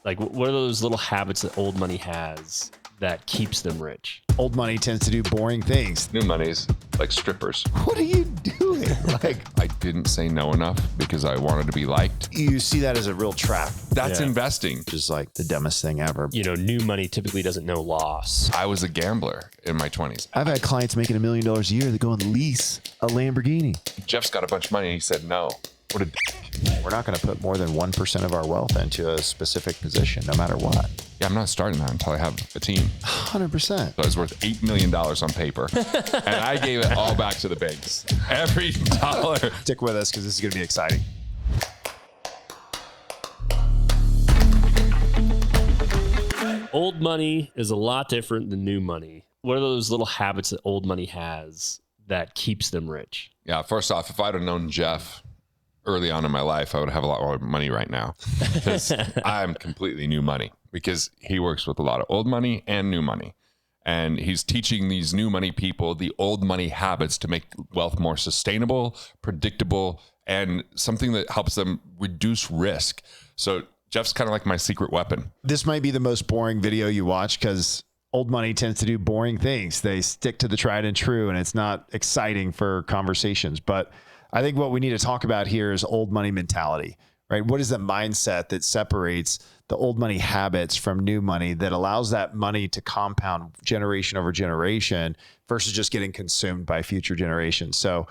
Like, what are those little habits that old money has that keeps them rich? Old money tends to do boring things. New money's like strippers. What are you doing? Like, I didn't say no enough because I wanted to be liked. you see that as a real trap. That's Yeah. investing. Just like the dumbest thing ever. You know, new money typically doesn't know loss. I was a gambler in my 20s. I've had clients making $1 million a year that go and lease a Lamborghini. Jeff's got a bunch of money and he said no. What a We're not going to put more than 1% of our wealth into a specific position, no matter what. Yeah, I'm not starting that until I have a team. 100%. So I was worth $8 million on paper. And I gave it all back to the banks. Every dollar. Stick with us because this is going to be exciting. Old money is a lot different than new money. What are those little habits that old money has that keeps them rich? Yeah, first off, if I'd have known Jeff early on in my life, I would have a lot more money right now because I'm completely new money because he works with a lot of old money and new money. And he's teaching these new money people the old money habits to make wealth more sustainable, predictable, and something that helps them reduce risk. So Jeff's kind of like my secret weapon. This might be the most boring video you watch because old money tends to do boring things. They stick to the tried and true, and it's not exciting for conversations. But I think what we need to talk about here is old money mentality, right? What is the mindset that separates the old money habits from new money that allows that money to compound generation over generation versus just getting consumed by future generations? So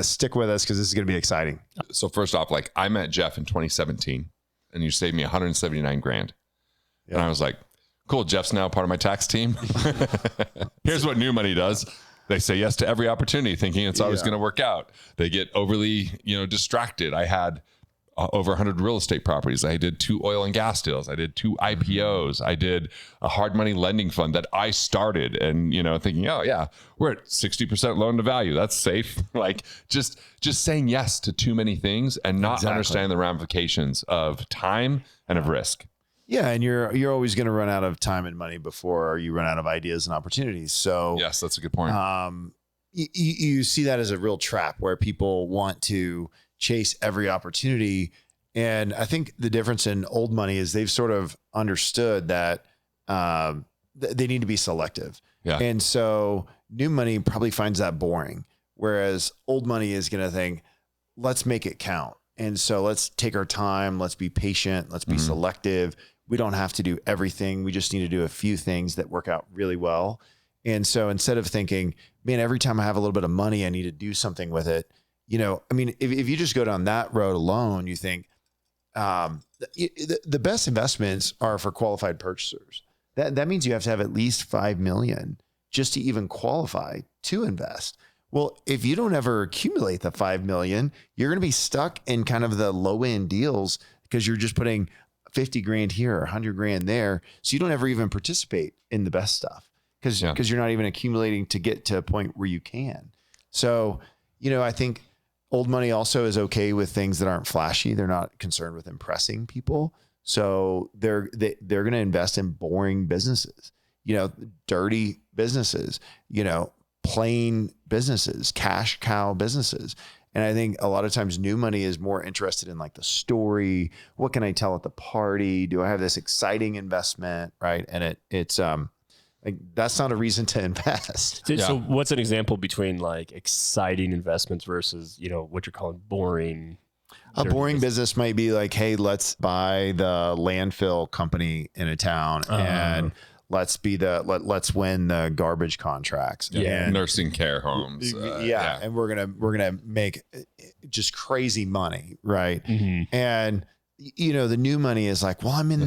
stick with us because this is going to be exciting. So first off, like I met Jeff in 2017 and you saved me 179 grand. Yeah. And I was like, cool, Jeff's now part of my tax team. Here's what new money does. They say yes to every opportunity thinking it's always going to work out. They get overly, distracted. I had over 100 real estate properties. I did 2 oil and gas deals. I did 2 IPOs. I did a hard money lending fund that I started and, thinking, oh yeah, we're at 60% loan to value. That's safe. Like just saying yes to too many things and not understanding the ramifications of time and of risk. Yeah, and you're always going to run out of time and money before you run out of ideas and opportunities. So yes, that's a good point. You see that as a real trap where people want to chase every opportunity. And I think the difference in old money is they've sort of understood that they need to be selective. Yeah. And so new money probably finds that boring, whereas old money is going to think, let's make it count. And so let's take our time. Let's be patient. Let's be selective. We don't have to do everything. We just need to do a few things that work out really well. And so instead of thinking, man, every time I have a little bit of money, I need to do something with it. If you just go down that road alone, you think the best investments are for qualified purchasers. That means you have to have at least 5 million just to even qualify to invest. Well, if you don't ever accumulate the 5 million, you're going to be stuck in kind of the low end deals because you're just putting 50 grand here or 100 grand there. So you don't ever even participate in the best stuff because you're not even accumulating to get to a point where you can. So, I think old money also is okay with things that aren't flashy. They're not concerned with impressing people. So they're going to invest in boring businesses, dirty businesses, plain businesses, cash cow businesses. And I think a lot of times new money is more interested in like the story. What can I tell at the party? Do I have this exciting investment? Right. And it's like, that's not a reason to invest. So what's an example between like exciting investments versus, what you're calling boring? A boring business might be like, hey, let's buy the landfill company in a town and let's win the garbage contracts. Yeah. Nursing care homes. And we're gonna make just crazy money, right? Mm-hmm. And the new money is like, well, I'm in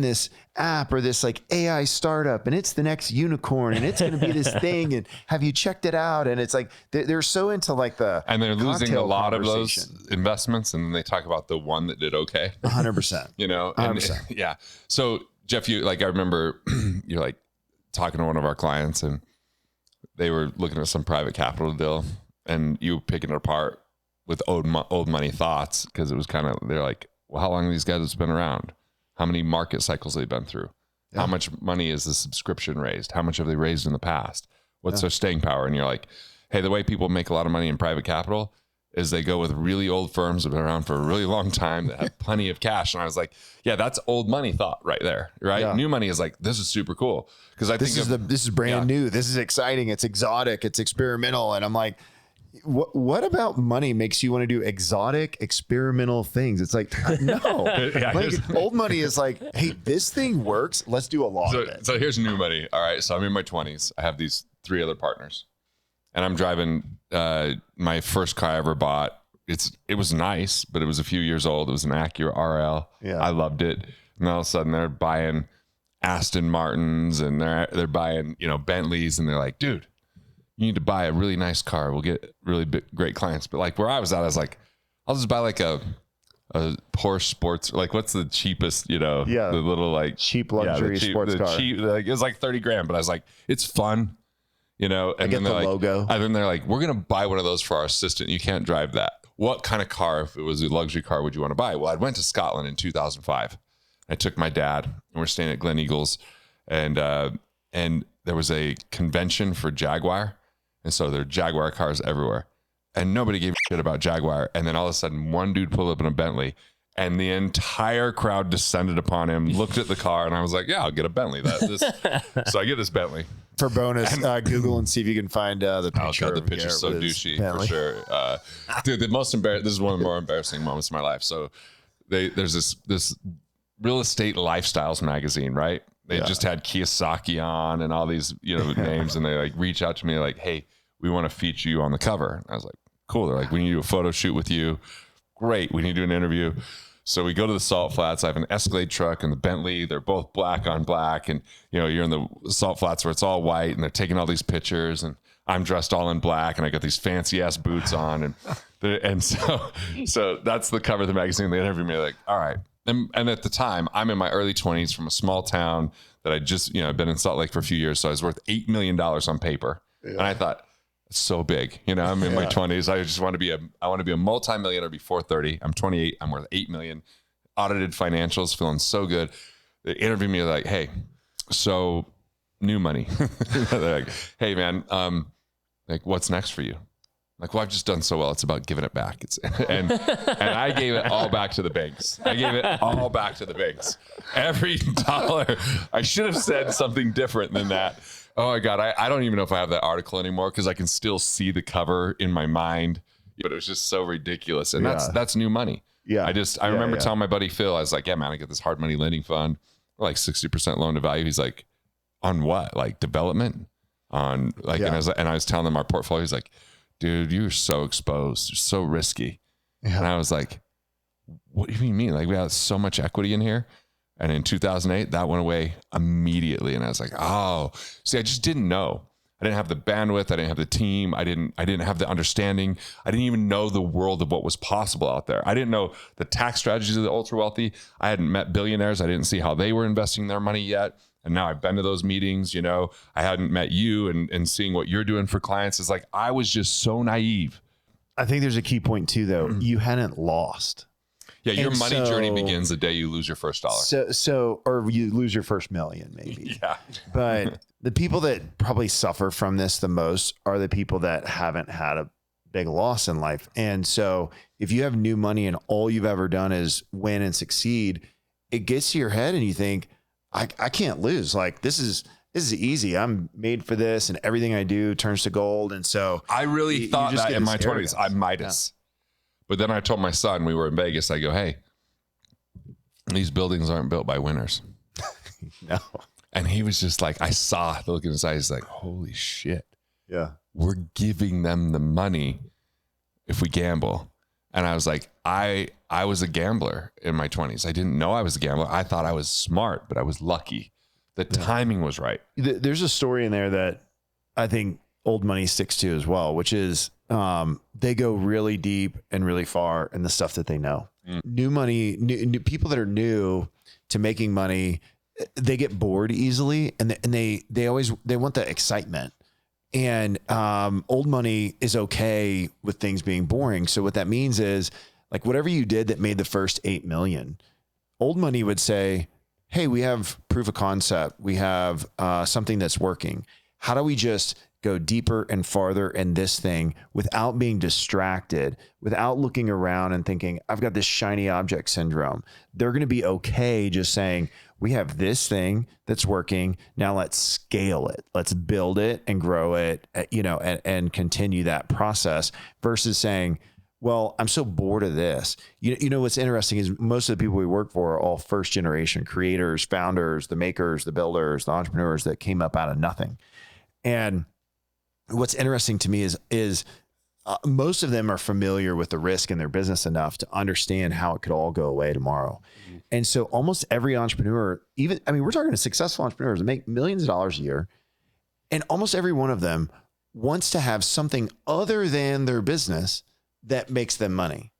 this app or this like AI startup, and it's the next unicorn, and it's gonna be this thing. And have you checked it out? And it's like they're so into like and they're losing a lot of those investments, and then they talk about the one that did okay. 100%. 100%. Yeah. So Jeff, I remember you're like talking to one of our clients and they were looking at some private capital deal and you picking it apart with old money thoughts. Cause it was they're like, well, how long have these guys been around? How many market cycles they've been through? Yeah. How much money is the subscription raised? How much have they raised in the past? What's their staying power? And you're like, hey, the way people make a lot of money in private capital is they go with really old firms that have been around for a really long time that have plenty of cash. And I was like, yeah, that's old money thought right there, right? Yeah. New money is like, this is super cool. Because I think this is brand new. This is exciting. It's exotic. It's experimental. And I'm like, what about money makes you want to do exotic experimental things? It's like, no. Like, old money is like, hey, this thing works. Let's do a lot of it. So here's new money. All right. So I'm in my 20s. I have these 3 other partners. And I'm driving my first car I ever bought. It was nice, but it was a few years old. It was an Acura RL. Yeah. I loved it. And all of a sudden they're buying Aston Martins and they're buying, Bentleys, and they're like, dude, you need to buy a really nice car. We'll get really great clients. But like where I was at, I was like, I'll just buy like a Porsche sports, like what's the cheapest, the little like cheap luxury sports car. Like, it was like $30,000, but I was like, it's fun. And I get the logo. And then they're like, we're going to buy one of those for our assistant. You can't drive that. What kind of car, if it was a luxury car, would you want to buy? Well, I went to Scotland in 2005. I took my dad, and we're staying at Glen Eagles, and there was a convention for Jaguar. And so there are Jaguar cars everywhere, and nobody gave a shit about Jaguar. And then all of a sudden one dude pulled up in a Bentley, and the entire crowd descended upon him, looked at the car, and I was like, yeah, I'll get a Bentley. So I get this Bentley. For bonus, Google and see if you can find the picture. Oh God, the picture's so douchey for sure. Dude, this is one of the more embarrassing moments of my life. So there's this real estate lifestyles magazine, right? They just had Kiyosaki on and all these names, and they like reach out to me like, hey, we want to feature you on the cover. And I was like, cool. They're like, we need to do a photo shoot with you. Great. We need to do an interview. So we go to the Salt Flats. I have an Escalade truck and the Bentley. They're both black on black. And, you're in the Salt Flats where it's all white, and they're taking all these pictures, and I'm dressed all in black, and I got these fancy ass boots on. And so that's the cover of the magazine. They interviewed me like, all right. And at the time, I'm in my early 20s from a small town that I just, been in Salt Lake for a few years. So I was worth $8 million on paper. Yeah. And I thought, it's so big. I'm in my 20s. I just want to be a multimillionaire before 30. I'm 28. I'm worth $8 million. Audited financials, feeling so good. They interviewed me like, hey, so new money. They're like, hey man, like what's next for you? Like, well, I've just done so well. It's about giving it back. And I gave it all back to the banks. Every dollar. I should have said something different than that. Oh my God. I don't even know if I have that article anymore, because I can still see the cover in my mind, but it was just so ridiculous. And that's new money. Yeah. I remember telling my buddy Phil, I was like, yeah, man, I get this hard money lending fund, like 60% loan to value. He's like, on what? Like development? On like, and I was telling him our portfolio. He's like, dude, you're so exposed. You're so risky. Yeah. And I was like, what do you mean? Like, we have so much equity in here. And in 2008, that went away immediately. And I was like, oh, see, I just didn't know. I didn't have the bandwidth. I didn't have the team. I didn't have the understanding. I didn't even know the world of what was possible out there. I didn't know the tax strategies of the ultra wealthy. I hadn't met billionaires. I didn't see how they were investing their money yet. And now I've been to those meetings, I hadn't met you and seeing what you're doing for clients. Is like, I was just so naive. I think there's a key point too, though. You hadn't lost. Yeah, your money journey begins the day you lose your first dollar. Or you lose your first million, maybe. Yeah. But the people that probably suffer from this the most are the people that haven't had a big loss in life. And so if you have new money and all you've ever done is win and succeed, it gets to your head and you think, I can't lose. Like, this is easy. I'm made for this, and everything I do turns to gold. And so I really thought that in my 20s, I Midas. Yeah. But then I told my son, we were in Vegas, I go, hey, these buildings aren't built by winners. No. And he was just like, I saw the look in his eyes, he's like, holy shit. Yeah. We're giving them the money if we gamble. And I was like, I was a gambler in my 20s. I didn't know I was a gambler. I thought I was smart, but I was lucky. The timing was right. There's a story in there that I think old money sticks to as well, which is they go really deep and really far in the stuff that they know. New money, new people that are new to making money, they get bored easily, and they want the excitement. And old money is okay with things being boring. So what that means is, like, whatever you did that made the first 8 million, old money would say, hey, we have proof of concept. We have something that's working. how do we just go deeper and farther in this thing without being distracted, without looking around and thinking, I've got this shiny object syndrome. They're going to be okay just saying, we have this thing that's working. Now let's scale it. Let's build it and grow it, and continue that process versus saying, well, I'm so bored of this. You know, what's interesting is most of the people we work for are all first generation creators, founders, the makers, the builders, the entrepreneurs that came up out of nothing. And what's interesting to me is most of them are familiar with the risk in their business enough to understand how it could all go away tomorrow. Mm-hmm. And so almost every entrepreneur, we're talking to successful entrepreneurs that make millions of dollars a year. And almost every one of them wants to have something other than their business that makes them money.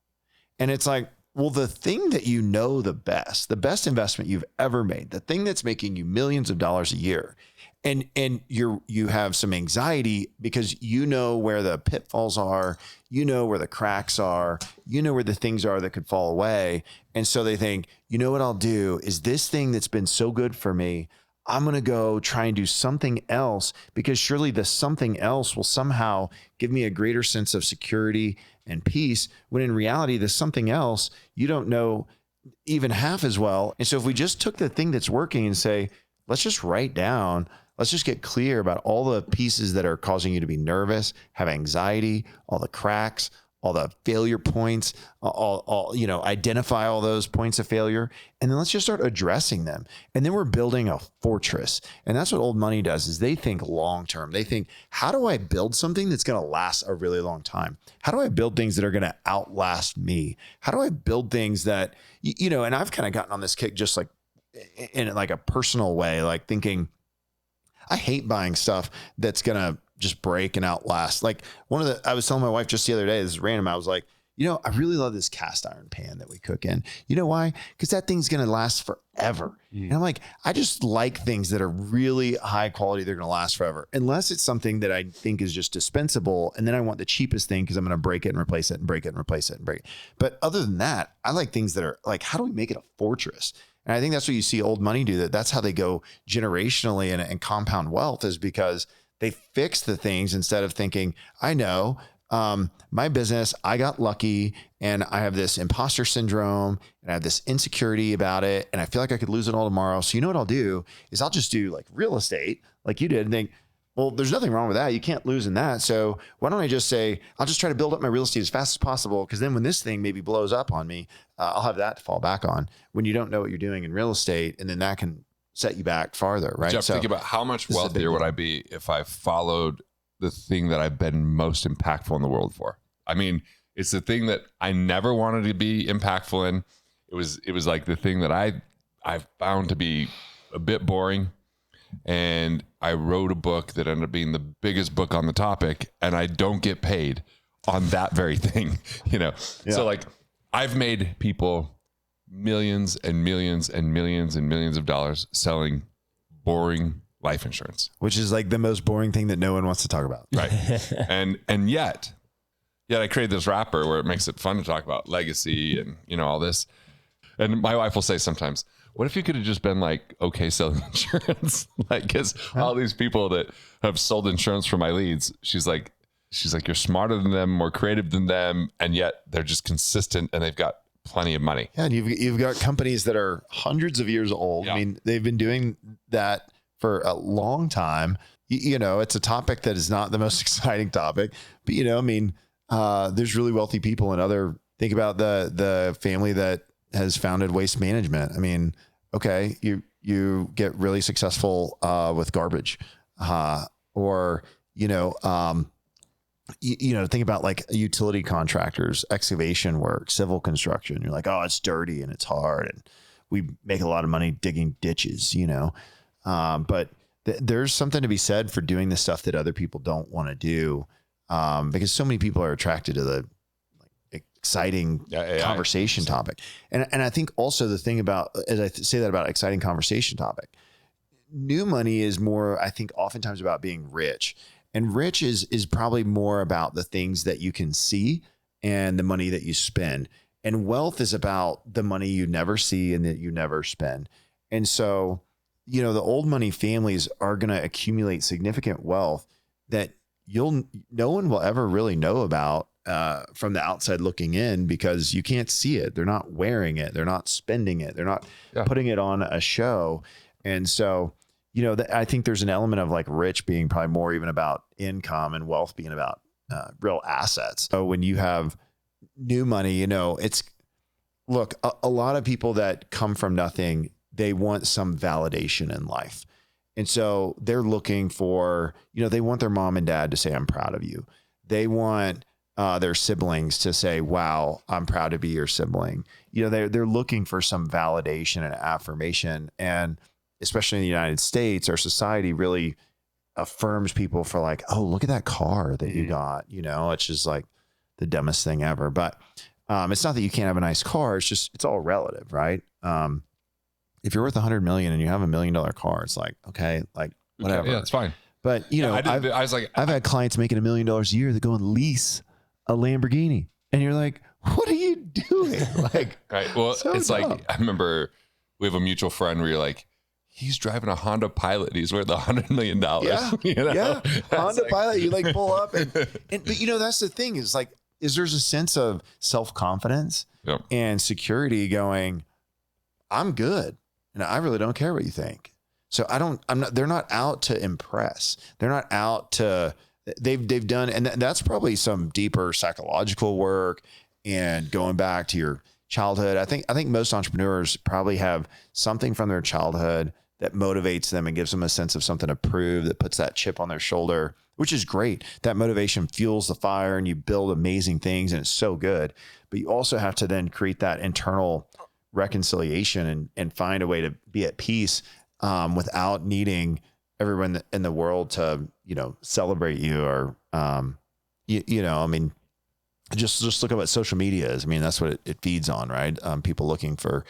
And it's like, well, the thing that the best investment you've ever made, the thing that's making you millions of dollars a year, and you have some anxiety because you know where the pitfalls are, you know where the cracks are, you know where the things are that could fall away. And so they think, you know what I'll do is this thing that's been so good for me, I'm going to go try and do something else because surely the something else will somehow give me a greater sense of security and peace, when in reality, the something else you don't know even half as well. And so if we just took the thing that's working and say, let's just write down, let's just get clear about all the pieces that are causing you to be nervous, have anxiety, all the cracks, all the failure points, identify all those points of failure. And then let's just start addressing them. And then we're building a fortress. And that's what old money does, is they think long-term. They think, how do I build something that's going to last a really long time? How do I build things that are going to outlast me? How do I build things that, and I've kind of gotten on this kick just like in like a personal way, like thinking, I hate buying stuff that's going to just break and outlast. Like I was telling my wife just the other day, this is random. I was like, I really love this cast iron pan that we cook in. You know why? Because that thing's going to last forever. And I'm like, I just like things that are really high quality. They're going to last forever. Unless it's something that I think is just dispensable. And then I want the cheapest thing because I'm going to break it and replace it and break it and replace it and break it. But other than that, I like things that are like, how do we make it a fortress? And I think that's what you see old money do. That's how they go generationally and compound wealth, is because they fix the things instead of thinking, I know my business, I got lucky and I have this imposter syndrome and I have this insecurity about it. And I feel like I could lose it all tomorrow. So you know what I'll do is I'll just do like real estate like you did and think, well, there's nothing wrong with that. You can't lose in that. So why don't I just say, I'll just try to build up my real estate as fast as possible. Because then when this thing maybe blows up on me, I'll have that to fall back on when you don't know what you're doing in real estate. And then that can set you back farther, right? Jeff, think about how much wealthier would I be if I followed the thing that I've been most impactful in the world for. I mean, it's the thing that I never wanted to be impactful in. It was like the thing that I found to be a bit boring. And I wrote a book that ended up being the biggest book on the topic, and I don't get paid on that very thing, Yeah. So like I've made people millions and millions and millions and millions of dollars selling boring life insurance, which is like the most boring thing that no one wants to talk about. Right. and yet I created this wrapper where it makes it fun to talk about legacy and, all this. And my wife will say sometimes, what if you could have just been like, okay, selling insurance? Like, cause all these people that have sold insurance for my leads, she's like, you're smarter than them, more creative than them. And yet they're just consistent and they've got plenty of money. Yeah. And you've got companies that are hundreds of years old. Yeah. I mean, they've been doing that for a long time. It's a topic that is not the most exciting topic, but there's really wealthy people and think about the family that has founded Waste Management. I mean, okay, you get really successful with garbage, or think about like utility contractors, excavation work, civil construction. You're like, oh, it's dirty and it's hard, and we make a lot of money digging ditches, but there's something to be said for doing the stuff that other people don't want to do, because so many people are attracted to the exciting conversation topic. And I think also the thing about, as I say that about exciting conversation topic, new money is more, I think oftentimes about being rich, and rich is probably more about the things that you can see and the money that you spend. And wealth is about the money you never see and that you never spend. And so the old money families are going to accumulate significant wealth that no one will ever really know about from the outside looking in, because you can't see it. They're not wearing it. They're not spending it. They're not putting it on a show. And so, I think there's an element of like rich being probably more even about income and wealth being about real assets. So when you have new money, look, a lot of people that come from nothing, they want some validation in life. And so they're looking for, they want their mom and dad to say, I'm proud of you. They want their siblings to say, wow, I'm proud to be your sibling. They're looking for some validation and affirmation. And especially in the United States, our society really affirms people for like, oh, look at that car that you got. It's just like the dumbest thing ever. But it's not that you can't have a nice car. It's just, it's all relative, right? If you're worth 100 million and you have $1 million car, it's like, okay, like whatever. Yeah, it's fine. But I've had clients making $1 million a year that go and lease a Lamborghini, and you're like, what are you doing? Like, right. Well, so it's dumb. like, I remember we have a mutual friend where you're like, he's driving a Honda Pilot. He's worth $100 million. Yeah. Yeah. Honda Pilot, you like pull up but that's the thing is like, there's a sense of self-confidence and security going, I'm good. And I really don't care what you think. So they're not out to impress. They're not out to, they've done, and that's probably some deeper psychological work and going back to your childhood. I think most entrepreneurs probably have something from their childhood that motivates them and gives them a sense of something to prove, that puts that chip on their shoulder, which is great. That motivation fuels the fire and you build amazing things, and it's so good. But you also have to then create that internal reconciliation and find a way to be at peace without needing everyone in the world to, celebrate you or, just look at what social media is. I mean, that's what it feeds on, right? People looking for,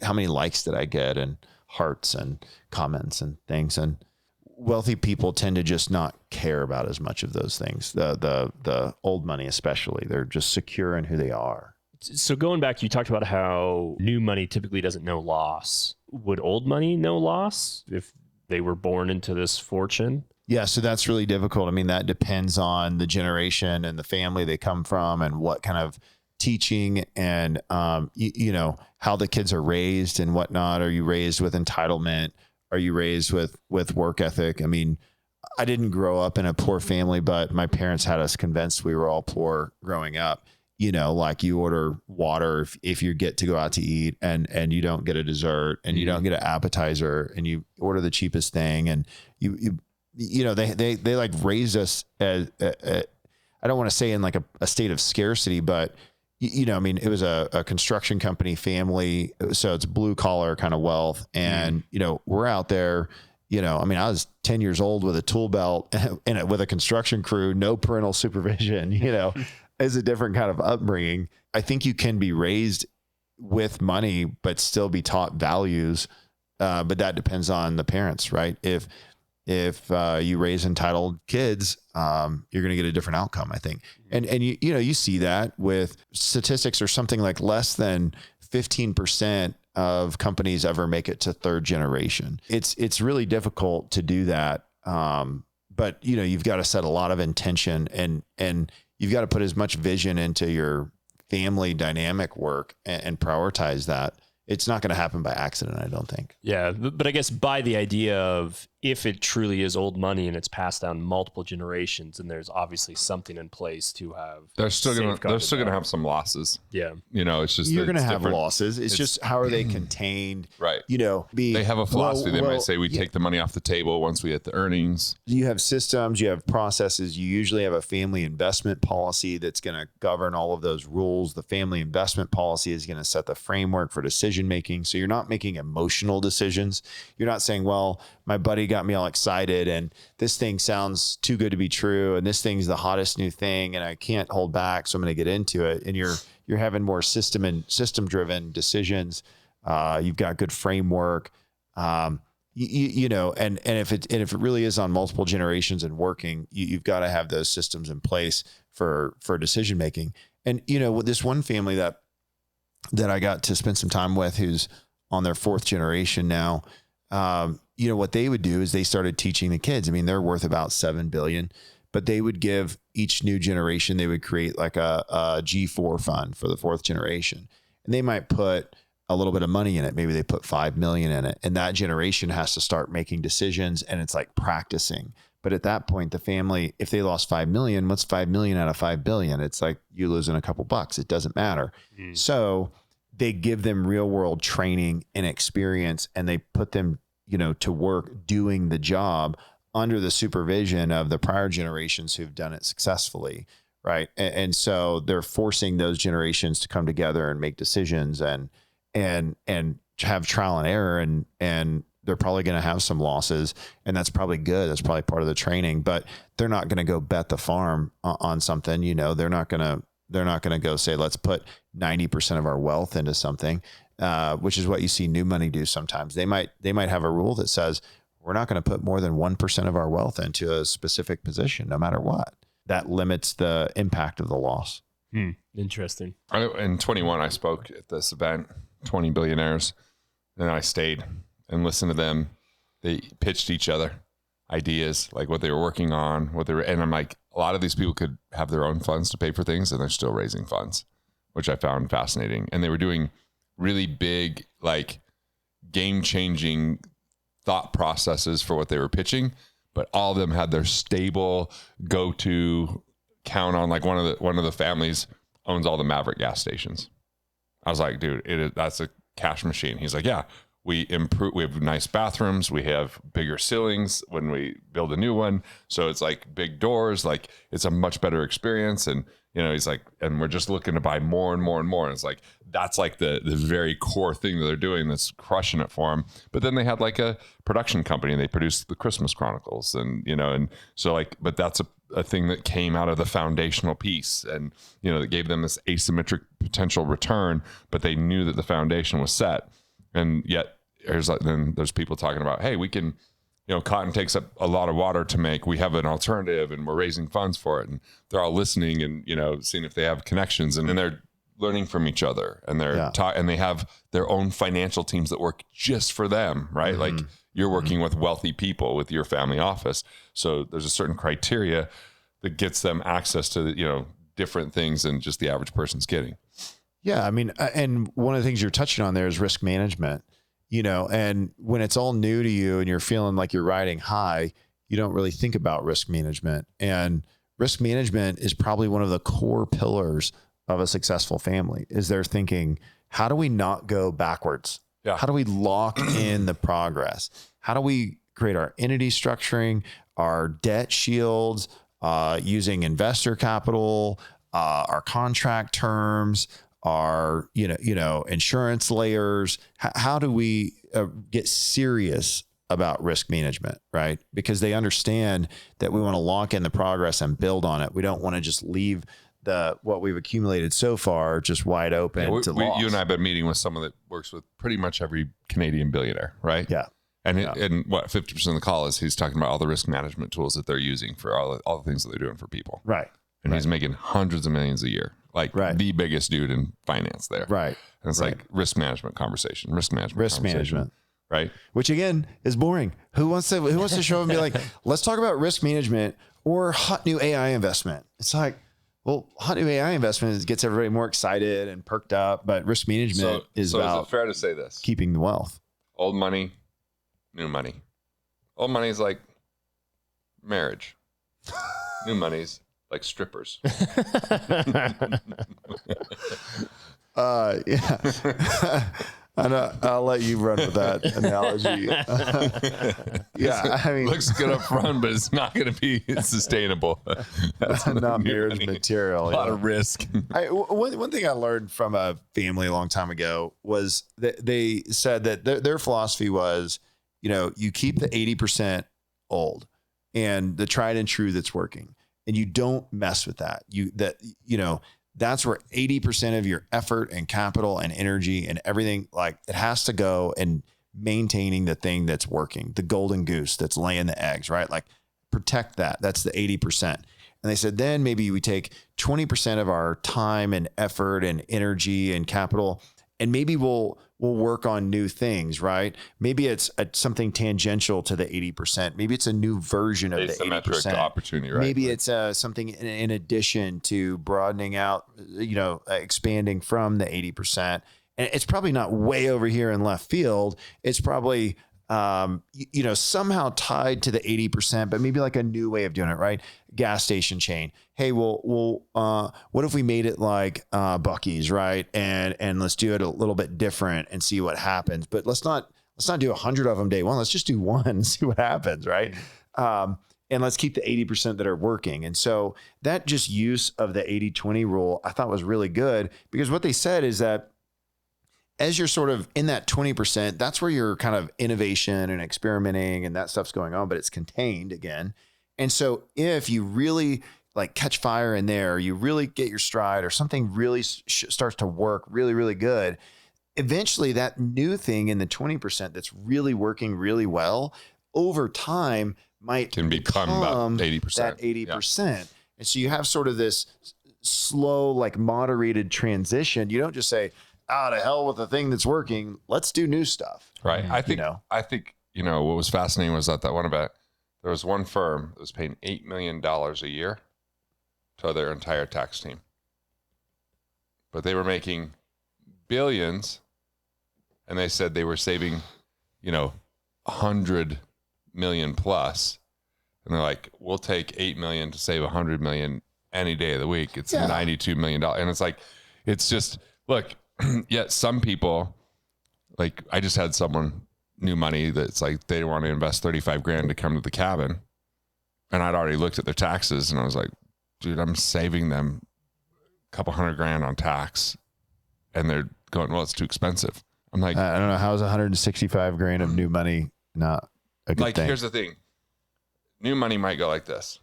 how many likes did I get, and hearts and comments and things. And wealthy people tend to just not care about as much of those things. The old money, especially, they're just secure in who they are. So going back, you talked about how new money typically doesn't know loss. Would old money know loss if they were born into this fortune? Yeah, so that's really difficult. I mean, that depends on the generation and the family they come from and what kind of teaching and, how the kids are raised and whatnot. Are you raised with entitlement? Are you raised with work ethic? I mean, I didn't grow up in a poor family, but my parents had us convinced we were all poor growing up. Like you order water if you get to go out to eat and you don't get a dessert and you don't get an appetizer and you order the cheapest thing. And they like raised us as, I don't want to say in like a state of scarcity, but it was a construction company family. So it's blue collar kind of wealth. And, we're out there, I was 10 years old with a tool belt and with a construction crew, no parental supervision, is a different kind of upbringing. I think you can be raised with money, but still be taught values. But that depends on the parents, right? If you raise entitled kids, you're going to get a different outcome, I think. And you see that with statistics or something like less than 15% of companies ever make it to third generation. It's really difficult to do that. But you've got to set a lot of intention and you've got to put as much vision into your family dynamic work and prioritize that. It's not going to happen by accident, I don't think. Yeah, but I guess by the idea of if it truly is old money and it's passed down multiple generations, and there's obviously something in place to have. They're still going to have some losses. Yeah, it's just you're going to have losses. It's just how are they contained? Right. They have a philosophy. They might say we take the money off the table once we get the earnings. You have systems, you have processes. You usually have a family investment policy that's going to govern all of those rules. The family investment policy is going to set the framework for decision making. So you're not making emotional decisions. You're not saying, well, my buddy got me all excited and this thing sounds too good to be true. And this thing's the hottest new thing and I can't hold back. So I'm going to get into it. And you're having more system driven decisions. You've got good framework. And if it really is on multiple generations and working, you've got to have those systems in place for decision making. And, with this one family that I got to spend some time with, who's on their fourth generation now, what they would do is they started teaching the kids. I mean, they're worth about 7 billion, but they would give each new generation, they would create like a G4 fund for the fourth generation. And they might put a little bit of money in it. Maybe they put 5 million in it. And that generation has to start making decisions, and it's like practicing. But at that point, the family, if they lost 5 million, what's 5 million out of 5 billion? It's like you losing a couple bucks. It doesn't matter. So they give them real world training and experience, and they put them, to work doing the job under the supervision of the prior generations who've done it successfully. Right. And so they're forcing those generations to come together and make decisions and have trial and error. And they're probably going to have some losses, and that's probably good. That's probably part of the training, but they're not going to go bet the farm on something. They're not going to go say, let's put 90% of our wealth into something, which is what you see new money do sometimes. They might have a rule that says we're not going to put more than 1% of our wealth into a specific position, no matter what. That limits the impact of the loss. Interesting. In 21, I spoke at this event, 20 billionaires, and I stayed and listened to them. They pitched each other ideas, like what they were working on, and I'm like, a lot of these people could have their own funds to pay for things, and they're still raising funds, which I found fascinating. And they were doing really big, like game-changing thought processes for what they were pitching, but all of them had their stable go-to count on. Like one of the families owns all the Maverick gas stations. I was like, dude, that's a cash machine. He's like, yeah, we have nice bathrooms. We have bigger ceilings when we build a new one. So it's like big doors, like it's a much better experience. And, he's like, and we're just looking to buy more and more and more. And it's like, that's like the very core thing that they're doing that's crushing it for them. But then they had like a production company, and they produced the Christmas Chronicles, and, and so like, but that's a thing that came out of the foundational piece, and, that gave them this asymmetric potential return, but they knew that the foundation was set. And yet there's people talking about, hey, we can, cotton takes up a lot of water to make. We have an alternative, and we're raising funds for it. And they're all listening and, seeing if they have connections, and then they're learning from each other, and and they have their own financial teams that work just for them, right? Like you're working with wealthy people with your family office. So there's a certain criteria that gets them access to, different things than just the average person's getting. Yeah. I mean, and one of the things you're touching on there is risk management, and when it's all new to you and you're feeling like you're riding high, you don't really think about risk management. And risk management is probably one of the core pillars of a successful family. Is they're thinking, how do we not go backwards? Yeah. How do we lock in the progress? How do we create our entity structuring, our debt shields, using investor capital, our contract terms, our, insurance layers? How do we get serious about risk management, right? Because they understand that we want to lock in the progress and build on it. We don't want to just leave what we've accumulated so far just wide open to loss. You and I have been meeting with someone that works with pretty much every Canadian billionaire, right? Yeah. And what 50% of the call is he's talking about all the risk management tools that they're using for all the things that they're doing for people. Right. And he's making hundreds of millions a year, like the biggest dude in finance there. Right. And it's like risk management conversation. Right. Which again is boring. Who wants to show up and be like, let's talk about risk management or hot new AI investment? It's like, well, hot new AI investment gets everybody more excited and perked up, but risk management is about is it fair to say this? Keeping the wealth. Old money, new money. Old money is like marriage. New money's like strippers. Yeah. I'll let you run with that analogy. Yeah, I mean, looks good up front, but it's not going to be sustainable. That's not marriage material. A lot of risk. One thing I learned from a family a long time ago was that they said that their philosophy was, you keep the 80% old and the tried and true that's working, and you don't mess with that. That's where 80% of your effort and capital and energy and everything, like, it has to go and maintaining the thing that's working, the golden goose that's laying the eggs, right? Like, protect that. That's the 80%. And they said, then maybe we take 20% of our time and effort and energy and capital, and maybe we'll will work on new things, right? Maybe it's something tangential to the 80%. Maybe it's a new version of the Asymmetric 80%. opportunity, right? Maybe it's something in addition to broadening out, expanding from the 80%. And it's probably not way over here in left field. It's probably, somehow tied to the 80%, but maybe like a new way of doing it, right? Gas station chain. Hey, what if we made it like Buc-ee's, right? And let's do it a little bit different and see what happens. But let's not do 100 of them day one. Let's just do one and see what happens, right? And let's keep the 80% that are working. And so that just use of the 80-20 rule, I thought was really good, because what they said is that as you're sort of in that 20%, that's where your kind of innovation and experimenting and that stuff's going on, but it's contained again. And so if you really like catch fire in there, you really get your stride, or something really starts to work really, really good, eventually that new thing in the 20% that's really working really well over time can become about 80%. That 80%. Yeah. And so you have sort of this slow, like moderated transition. You don't just say, to hell with the thing that's working. Let's do new stuff. Right. I think what was fascinating was that one about, there was one firm that was paying $8 million a year to their entire tax team, but they were making billions, and they said they were saving, 100 million plus. And they're like, we'll take 8 million to save 100 million any day of the week. It's $92 million. And it's like, it's just, look, yet some people, like I just had someone, new money, that's like they want to invest 35 grand to come to the cabin, and I'd already looked at their taxes and I was like, dude, I'm saving them a couple $100 grand on tax, and they're going, well, it's too expensive. I'm like, I don't know, how's 165 grand of new money not a good thing? Here's the thing, new money might go like this: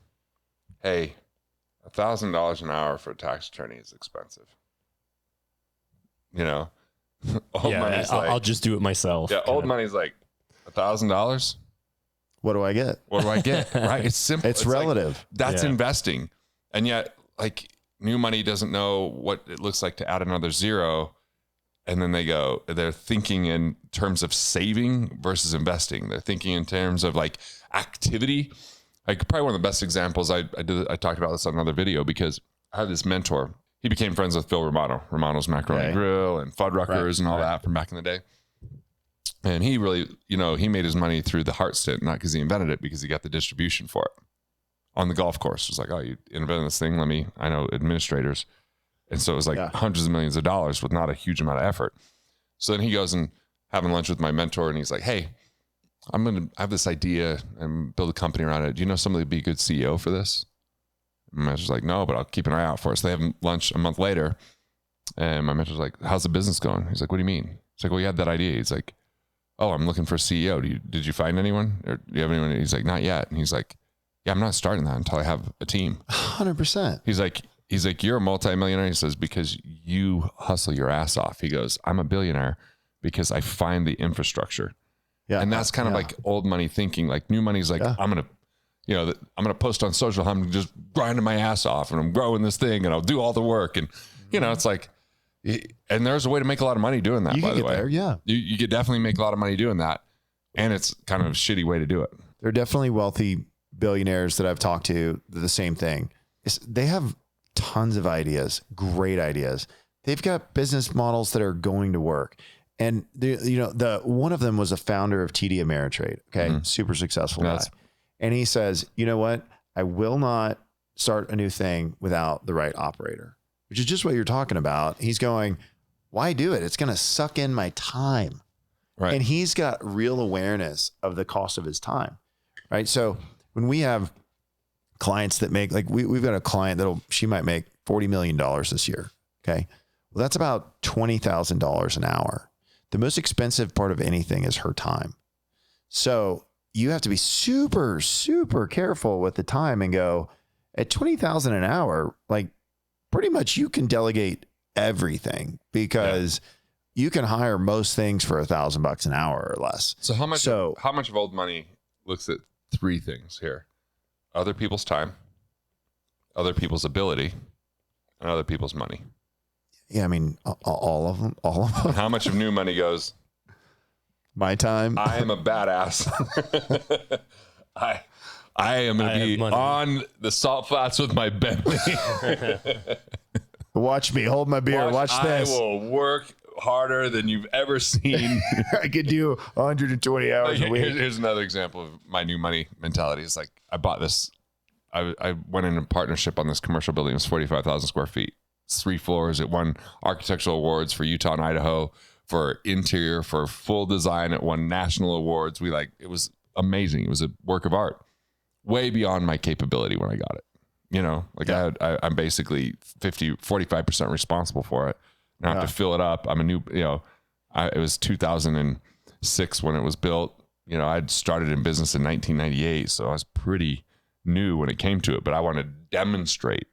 hey, $1,000 an hour for a tax attorney is expensive. Old money's like, I'll just do it myself. Yeah, old money's like $1,000. What do I get? What do I get? Right? It's simple. It's relative. Like, that's investing. And yet, like, new money doesn't know what it looks like to add another zero. And then they're thinking in terms of saving versus investing. They're thinking in terms of like activity. Like probably one of the best examples I talked about this on another video, because I had this mentor. He became friends with Phil Romano. Romano's Macaroni Grill and Fuddruckers and all that from back in the day. And he really, he made his money through the heart stint, not because he invented it, because he got the distribution for it on the golf course. It was like, oh, you invented this thing. I know administrators. And so it was like hundreds of millions of dollars with not a huge amount of effort. So then he goes and having lunch with my mentor, and he's like, hey, I'm going to have this idea and build a company around it. Do you know somebody would be a good CEO for this? My mentor's like, no, but I'll keep an eye out for it. So they have lunch a month later, and my mentor's like, how's the business going? He's like, what do you mean? He's like, well, you had that idea. He's like, oh, I'm looking for a CEO. Did you find anyone? Or do you have anyone? He's like, not yet. And he's like, yeah, I'm not starting that until I have a team. 100%. He's like, you're a multimillionaire. He says, because you hustle your ass off. He goes, I'm a billionaire because I find the infrastructure. Yeah. And that's kind of like old money thinking. Like new money's like, I'm going to, I'm going to post on social. I'm just grinding my ass off and I'm growing this thing and I'll do all the work. And, it's like, and there's a way to make a lot of money doing that, by the way. You could definitely make a lot of money doing that. And it's kind of a shitty way to do it. There are definitely wealthy billionaires that I've talked to, the same thing. They have tons of ideas, great ideas. They've got business models that are going to work. And the one of them was a founder of TD Ameritrade. Okay. Super successful guy. And he says, you know what? I will not start a new thing without the right operator, which is just what you're talking about. He's going, why do it? It's going to suck in my time. Right. And he's got real awareness of the cost of his time. Right. So when we have clients that make, like we've got a client she might make $40 million this year. Okay. Well, that's about $20,000 an hour. The most expensive part of anything is her time. So you have to be super, super careful with the time and go at 20,000 an hour, like pretty much you can delegate everything because you can hire most things for $1,000 an hour or less. So how much of old money looks at three things here: other people's time, other people's ability, and other people's money. Yeah, I mean, all of them. How much of new money goes? My time. I am a badass. I am going to be on the salt flats with my Bentley. Watch me hold my beer. Watch this. I will work harder than you've ever seen. I could do 120 hours a week. Here's another example of my new money mentality. It's like I bought this. I went in a partnership on this commercial building. It was 45,000 square feet. It's 3 floors. It won architectural awards for Utah and Idaho, for interior, for full design. It won national awards. It was amazing. It was a work of art, way beyond my capability when I got it. You know, like I'm basically 45% responsible for it. Now I have to fill it up. I'm a new, it was 2006 when it was built. You know, I'd started in business in 1998, so I was pretty new when it came to it, but I wanted to demonstrate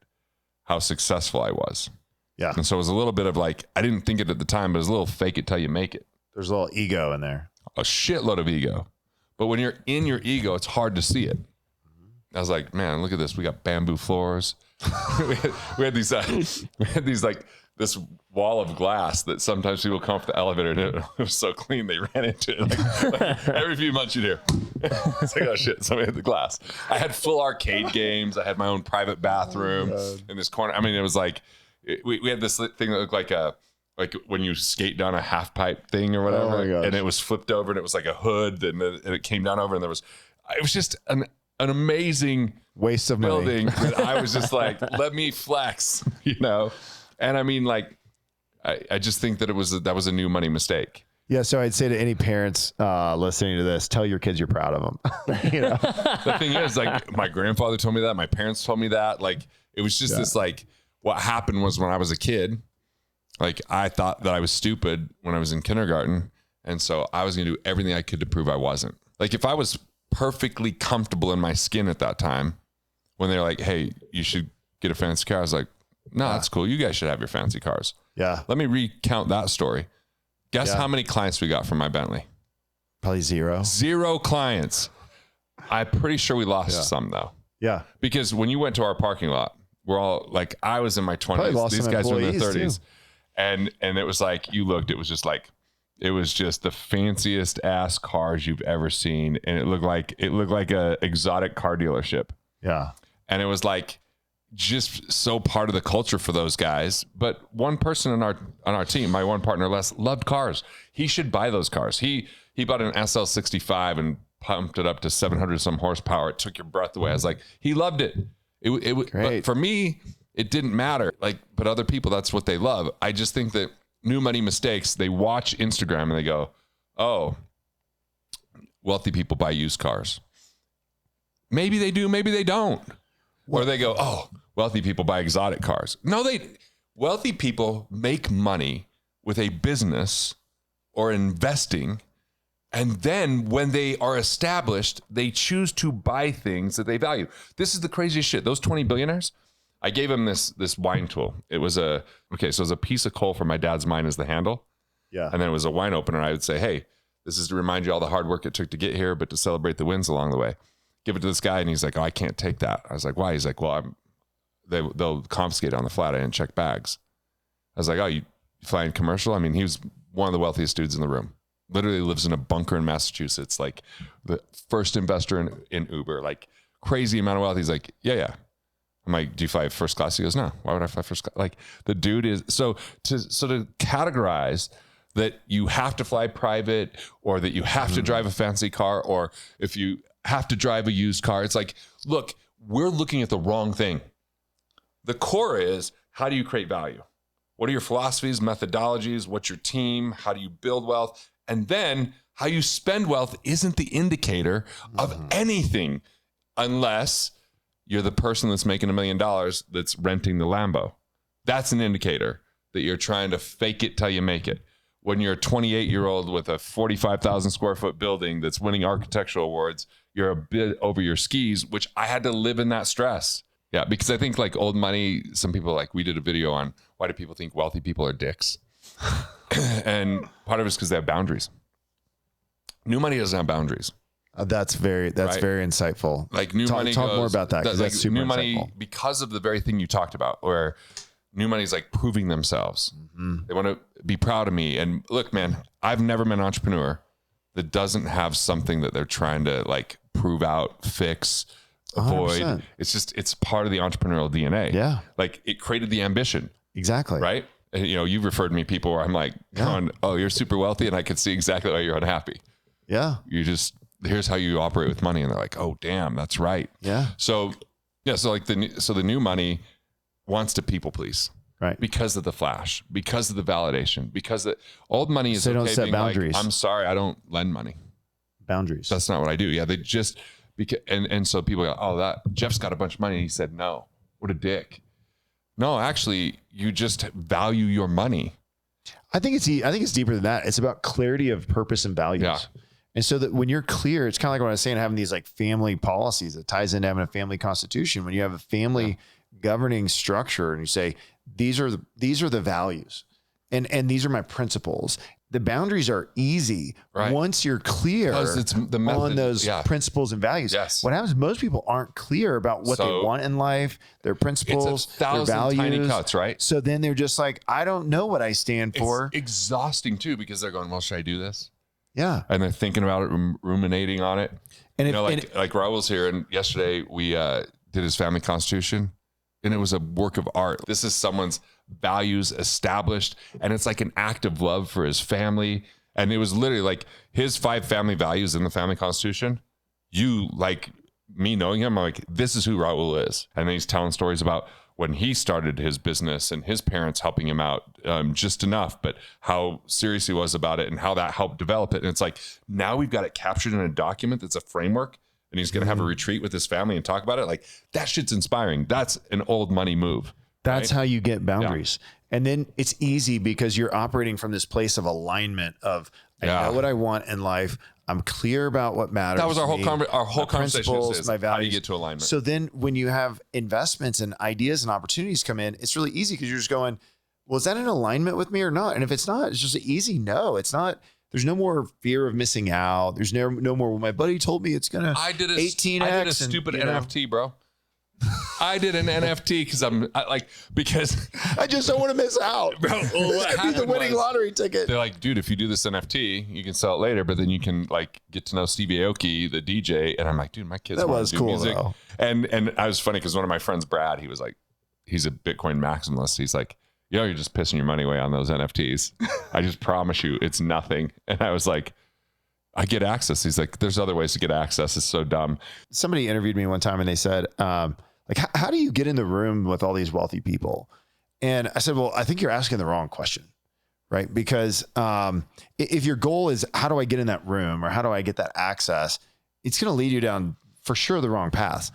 how successful I was. Yeah. And so it was a little bit of like, I didn't think it at the time, but it was a little fake it till you make it. There's a little ego in there. A shitload of ego. But when you're in your ego, it's hard to see it. I was like, man, look at this. We got bamboo floors. we had these like this wall of glass that sometimes people come off the elevator and it was so clean they ran into it. Like every few months you'd hear, it's like, oh shit, somebody hit the glass. I had full arcade games. I had my own private bathroom in this corner. I mean, it was like, we had this thing that looked like when you skate down a half pipe thing or whatever, and it was flipped over and it was like a hood and it came down over and it was just an amazing waste of building money. that I was just like, let me flex, And I mean, like, I just think that that was a new money mistake. Yeah. So I'd say to any parents listening to this, tell your kids you're proud of them. The thing is, like, my grandfather told me that, my parents told me that, like, it was just this, like, what happened was when I was a kid, like, I thought that I was stupid when I was in kindergarten. And so I was going to do everything I could to prove I wasn't. Like, if I was perfectly comfortable in my skin at that time, when they're like, hey, you should get a fancy car, I was like, no, that's cool. You guys should have your fancy cars. Yeah. Let me recount that story. Guess how many clients we got from my Bentley? Probably 0. 0 clients. I'm pretty sure we lost some though. Yeah. Because when you went to our parking lot, we're all like, I was in my 20s. These guys were in their 30s. Too. And it was like, you looked, it was just the fanciest ass cars you've ever seen. And it looked like a exotic car dealership. Yeah. And it was like just so part of the culture for those guys. But one person on our team, my one partner Les, loved cars. He should buy those cars. He bought an SL65 and pumped it up to 700 some horsepower. It took your breath away. I was like, he loved it. But for me, it didn't matter. Like, but other people, that's what they love. I just think that new money mistakes, they watch Instagram and they go, oh, wealthy people buy used cars. Maybe they do, maybe they don't. Or they go, oh, wealthy people buy exotic cars. No, wealthy people make money with a business or investing. And then when they are established, they choose to buy things that they value. This is the craziest shit. Those 20 billionaires, I gave them this wine tool. It was a piece of coal from my dad's mine as the handle. Yeah. And then it was a wine opener. I would say, hey, this is to remind you all the hard work it took to get here, but to celebrate the wins along the way. Give it to this guy. And he's like, oh, I can't take that. I was like, why? He's like, well, they'll confiscate it on the flat and check bags. I was like, oh, you flying commercial? I mean, he was one of the wealthiest dudes in the room. Literally lives in a bunker in Massachusetts, like the first investor in Uber, like crazy amount of wealth. He's like, yeah. I'm like, do you fly first class? He goes, no. Why would I fly first class? Like the dude is to categorize that you have to fly private or that you have to drive a fancy car, or if you have to drive a used car. It's like, look, we're looking at the wrong thing. The core is, how do you create value? What are your philosophies, methodologies? What's your team? How do you build wealth? And then how you spend wealth isn't the indicator of anything unless you're the person that's making $1 million that's renting the Lambo. That's an indicator that you're trying to fake it till you make it. When you're a 28-year-old with a 45,000 square foot building that's winning architectural awards, you're a bit over your skis, which I had to live in that stress. Yeah, because I think like old money, some people like, we did a video on why do people think wealthy people are dicks? And part of it is because they have boundaries. New money doesn't have boundaries. That's very insightful. Like new money talk goes, more about that, because that's super new money insightful. Because of the very thing you talked about, where New money is like proving themselves. Mm-hmm. They want to be proud of me. And look, man, I've never met an entrepreneur that doesn't have something that they're trying to like prove out, fix, avoid. 100%. It's part of the entrepreneurial DNA. Yeah. Like it created the ambition. Exactly. Right. And, you've referred to me people where I'm like, going, oh, you're super wealthy. And I can see exactly why you're unhappy. Yeah. Here's how you operate with money. And they're like, oh, damn, that's right. Yeah. So, so like the new money wants to people please. Right. Because of the flash, because of the validation, because the old money is So they don't set being boundaries. Like, I'm sorry, I don't lend money. Boundaries. That's not what I do. Yeah. They just, and so people go, oh, that Jeff's got a bunch of money. And he said, no, what a dick. No, actually, you just value your money. I think it's deeper than that. It's about clarity of purpose and values. Yeah. And so that when you're clear, it's kind of like what I was saying, having these like family policies that ties into having a family constitution. When you have a family governing structure and you say, these are the values and these are my principles. The boundaries are easy once you're clear it's the method, on those principles and values. Yes. What happens is most people aren't clear about what they want in life, their principles, it's 1,000 their values. tiny cuts, right? So then they're just like, I don't know what I stand for. It's exhausting too, because they're going, well, should I do this? Yeah. And they're thinking about it, ruminating on it. And like Raul's here, and yesterday we did his family constitution, and it was a work of art. This is someone's values established, and it's like an act of love for his family. And it was literally like his 5 family values in the family constitution. You, like me knowing him, I'm like, this is who Raul is. And then he's telling stories about when he started his business and his parents helping him out just enough, but how serious he was about it and how that helped develop it. And it's like, now we've got it captured in a document that's a framework, and he's going to have a retreat with his family and talk about it. Like, that shit's inspiring. That's an old money move. That's how you get boundaries. Yeah. And then it's easy because you're operating from this place of alignment of, I know what I want in life. I'm clear about what matters. That was our whole conversation. My values. How do you get to alignment? So then when you have investments and ideas and opportunities come in, it's really easy because you're just going, well, is that in alignment with me or not? And if it's not, it's just an easy no. It's not. There's no more fear of missing out. There's no more. Well, my buddy told me it's gonna. I did a 18x. I did a stupid NFT, bro. I did an NFT because I just don't want to miss out. Bro, well, what be the winning lottery ticket. They're like, dude, if you do this NFT, you can sell it later, but then you can like get to know Steve Aoki, the DJ. And I'm like, dude, my kids want to do music. Though. And I was funny because one of my friends, Brad, he was like, he's a Bitcoin maximalist. He's like, you're just pissing your money away on those NFTs. I just promise you, it's nothing. And I was like, I get access. He's like, there's other ways to get access. It's so dumb. Somebody interviewed me one time and they said, like, how do you get in the room with all these wealthy people? And I said, well, I think you're asking the wrong question, right? Because if your goal is how do I get in that room or how do I get that access, it's going to lead you down for sure the wrong path.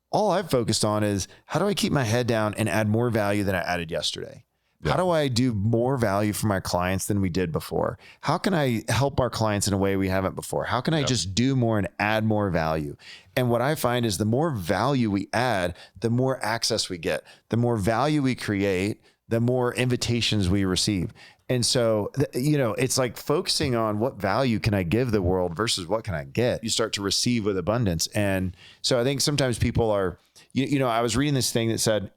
All I've focused on is how do I keep my head down and add more value than I added yesterday? Yeah. How do I do more value for my clients than we did before? How can I help our clients in a way we haven't before? How can I just do more and add more value? And what I find is the more value we add, the more access we get, the more value we create, the more invitations we receive. And so, it's like focusing on what value can I give the world versus what can I get? You start to receive with abundance. And so I think sometimes people are, I was reading this thing that said,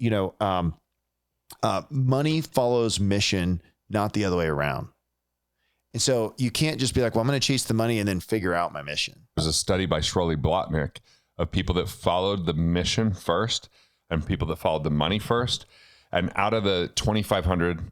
money follows mission, not the other way around. And so you can't just be like, well, I'm going to chase the money and then figure out my mission. There's a study by Shirley Blotnick of people that followed the mission first and people that followed the money first. And out of the 2,500,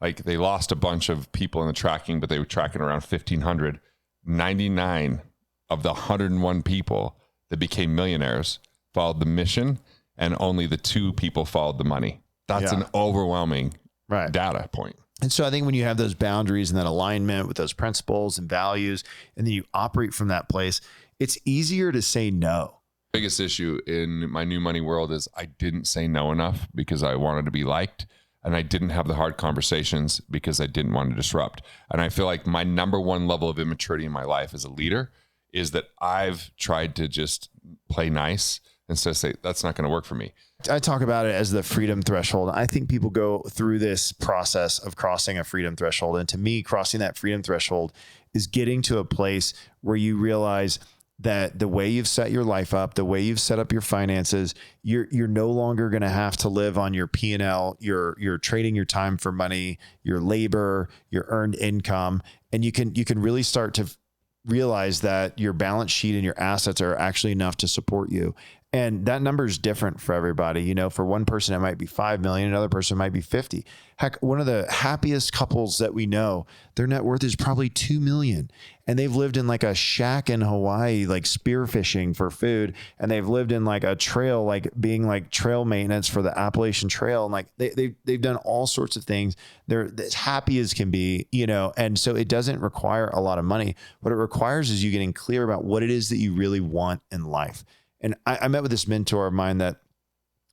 like they lost a bunch of people in the tracking, but they were tracking around 1,500. 99 of the 101 people that became millionaires followed the mission, and only the 2 people followed the money. That's an overwhelming data point. And so I think when you have those boundaries and that alignment with those principles and values, and then you operate from that place, it's easier to say no. Biggest issue in my new money world is I didn't say no enough because I wanted to be liked, and I didn't have the hard conversations because I didn't want to disrupt. And I feel like my number one level of immaturity in my life as a leader is that I've tried to just play nice instead of say, that's not going to work for me. I talk about it as the freedom threshold. I think people go through this process of crossing a freedom threshold. And to me, crossing that freedom threshold is getting to a place where you realize that the way you've set your life up, the way you've set up your finances, you're no longer going to have to live on your P&L. You're trading your time for money, your labor, your earned income, and you can really start to realize that your balance sheet and your assets are actually enough to support you. And that number is different for everybody. You know, for one person, it might be 5 million. Another person might be 50. Heck, one of the happiest couples that we know, their net worth is probably 2 million. And they've lived in like a shack in Hawaii, like spearfishing for food. And they've lived in like a trail, like being like trail maintenance for the Appalachian Trail. And like they've done all sorts of things. They're as happy as can be, you know, and so it doesn't require a lot of money. What it requires is you getting clear about what it is that you really want in life. And I met with this mentor of mine that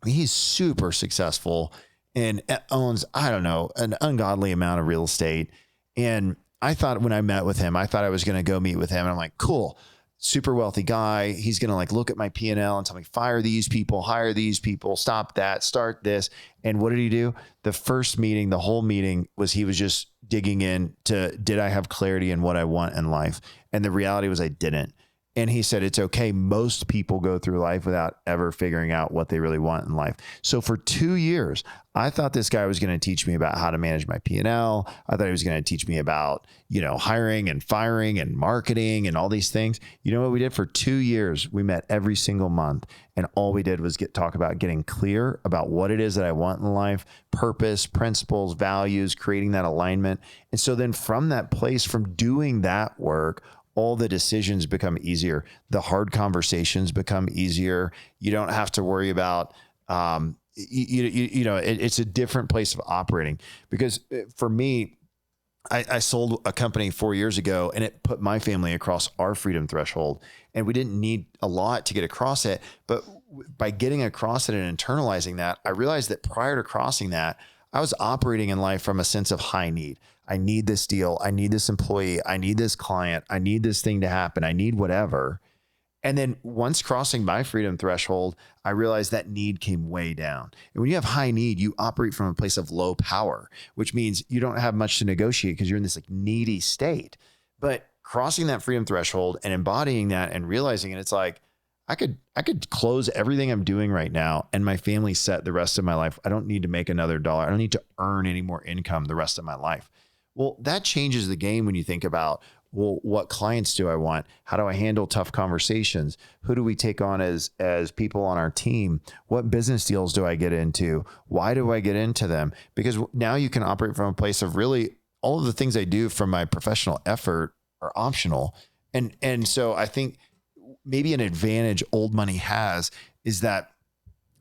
he's super successful and owns, I don't know, an ungodly amount of real estate. And I thought when I met with him, I thought I was going to go meet with him. And I'm like, cool, super wealthy guy. He's going to like look at my P&L and tell me, fire these people, hire these people, stop that, start this. And what did he do? The first meeting, the whole meeting was he was just digging in to, did I have clarity in what I want in life? And the reality was I didn't. And he said, it's okay. Most people go through life without ever figuring out what they really want in life. So for 2 years, I thought this guy was going to teach me about how to manage my P&L. I thought he was going to teach me about, you know, hiring and firing and marketing and all these things. You know what we did for 2 years? We met every single month. And all we did was talk about getting clear about what it is that I want in life, purpose, principles, values, creating that alignment. And so then from that place, from doing that work, all the decisions become easier. The hard conversations become easier. You don't have to worry about, it's a different place of operating. Because for me, I sold a company 4 years ago and it put my family across our freedom threshold. And we didn't need a lot to get across it. But by getting across it and internalizing that, I realized that prior to crossing that, I was operating in life from a sense of high need. I need this deal. I need this employee. I need this client. I need this thing to happen. I need whatever. And then once crossing my freedom threshold, I realized that need came way down. And when you have high need, you operate from a place of low power, which means you don't have much to negotiate because you're in this like needy state. But crossing that freedom threshold and embodying that and realizing it, it's like, I could close everything I'm doing right now and my family set the rest of my life. I don't need to make another dollar. I don't need to earn any more income the rest of my life. Well, that changes the game when you think about, well, what clients do I want? How do I handle tough conversations? Who do we take on as people on our team? What business deals do I get into? Why do I get into them? Because now you can operate from a place of really all of the things I do from my professional effort are optional. And so I think maybe an advantage old money has is that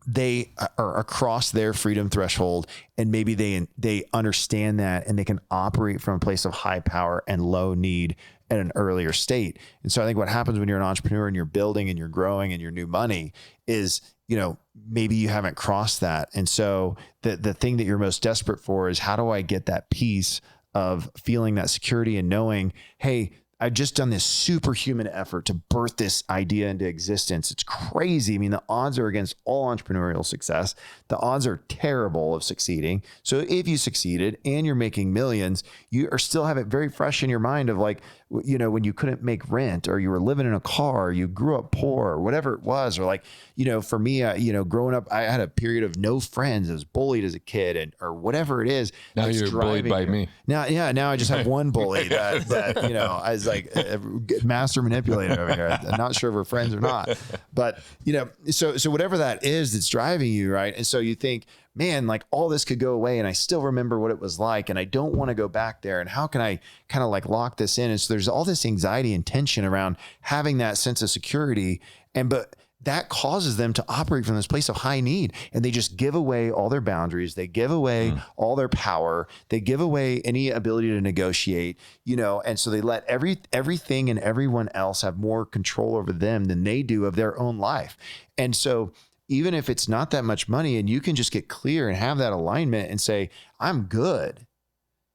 they are across their freedom threshold and maybe they understand that and they can operate from a place of high power and low need at an earlier state. And so I think what happens when you're an entrepreneur and you're building and you're growing and you're new money is, you know, maybe you haven't crossed that. And so the thing that you're most desperate for is how do I get that piece of feeling that security and knowing, hey, I've just done this superhuman effort to birth this idea into existence. It's crazy. I mean, the odds are against all entrepreneurial success. The odds are terrible of succeeding. So if you succeeded and you're making millions, you are still have it very fresh in your mind of like, you know, when you couldn't make rent or you were living in a car, or you grew up poor or whatever it was, or like, you know, for me, growing up, I had a period of no friends. I was bullied as a kid or whatever it is. Now you're bullied by me. Now I just have one bully that, you know, I was like a master manipulator over here. I'm not sure if we're friends or not, but you know, so whatever that is that's driving you, right? And so you think, man, like all this could go away and I still remember what it was like and I don't want to go back there. And how can I kind of like lock this in? And so there's all this anxiety and tension around having that sense of security. But that causes them to operate from this place of high need. And they just give away all their boundaries. They give away all their power. They give away any ability to negotiate, you know, and so they let everything and everyone else have more control over them than they do of their own life. And so even if it's not that much money and you can just get clear and have that alignment and say, I'm good,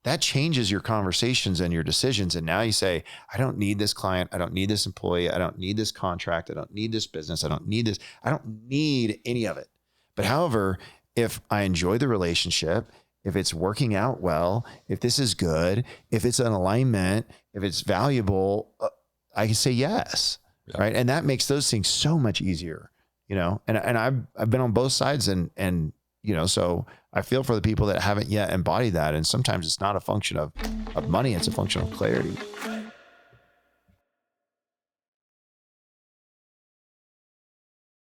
that changes your conversations and your decisions. And now you say, I don't need this client. I don't need this employee. I don't need this contract. I don't need this business. I don't need this. I don't need any of it. But however, if I enjoy the relationship, if it's working out well, if this is good, if it's an alignment, if it's valuable, I can say yes. Yeah. right? And that makes those things so much easier, you know. And I've been on both sides, and you know, so I feel for the people that haven't yet embodied that. And sometimes it's not a function of money; it's a function of clarity.